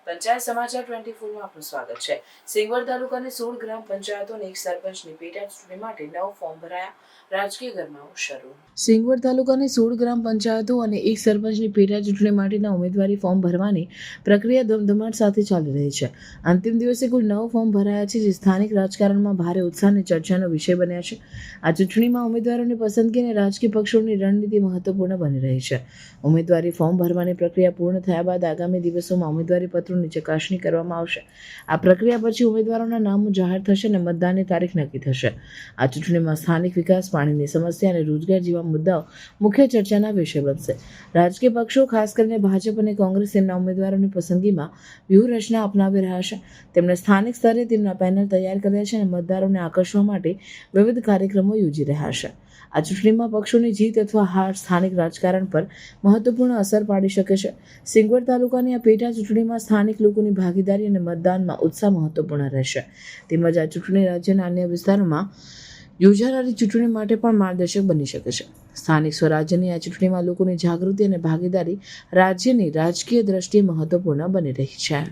પંચાયત સમાચાર 24 આપનું સ્વાગત છે। સિંગવડ તાલુકાની 16 ગ્રામ પંચાયતો અને એક સરપંચની પેટા ચૂંટણી માટે 9 ફોર્મ ભરાયા। રાજકીય ગરમાવો શરૂ। સિંગવડ તાલુકાની 16 ગ્રામ પંચાયતો અને એક સરપંચની પેટા ચૂંટણી માટેના ઉમેદવારી ફોર્મ ભરવાની પ્રક્રિયા ધમધમાટ સાથે ચાલી રહી છે। અંતિમ દિવસે કુલ 9 ફોર્મ ભરાયા છે, જે સ્થાનિક રાજકારણમાં ભારે ઉત્સાહ અને ચર્ચાનો વિષય બન્યા છે। આ ચૂંટણીમાં ઉમેદવારોની પસંદગી અને રાજકીય પક્ષોની રણનીતિ મહત્વપૂર્ણ બની રહી છે। ઉમેદવારી ફોર્મ ભરવાની પ્રક્રિયા પૂર્ણ થયા બાદ આગામી દિવસોમાં ઉમેદવારી પત્રોની ચકાસણી કરવામાં આવશે। આ પ્રક્રિયા પછી ઉમેદવારોના નામો જાહેર થશે અને મતદાનની તારીખ નક્કી થશે। આ ચૂંટણીમાં સ્થાનિક વિકાસ, પાણીની સમસ્યા અને રોજગાર જેવા મુદ્દાઓ મુખ્ય ચર્ચાના વિષય બનશે। રાજકીય પક્ષો, ખાસ કરીને ભાજપ અને કોંગ્રેસ, તેમના ઉમેદવારોની પસંદગીમાં વ્યૂહરચના અપનાવી રહ્યા છે। તેમણે સ્થાનિક સ્તરે તેમના પેનલ તૈયાર કર્યા છે અને મતદારોને આકર્ષવા માટે વિવિધ કાર્યક્રમો યોજી રહ્યા છે। આ ચૂંટણીમાં પક્ષોની જીત અથવા હાર સ્થાનિક રાજકારણ પર મહત્વપૂર્ણ અસર પાડી શકે છે। સિંગવડ તાલુકાની આ પેટા ચૂંટણીમાં સ્થાનિક લોકોની ભાગીદારી અને મતદાનમાં ઉત્સાહ મહત્વપૂર્ણ રહેશે। તેમજ આ ચૂંટણી રાજ્યના અન્ય વિસ્તારોમાં યોજાનારી ચૂંટણી માટે પણ માર્ગદર્શક બની શકે છે। સ્થાનિક સ્વરાજ્યની આ ચૂંટણીમાં લોકોની જાગૃતિ અને ભાગીદારી રાજ્યની રાજકીય દ્રષ્ટિએ મહત્વપૂર્ણ બની રહી છે।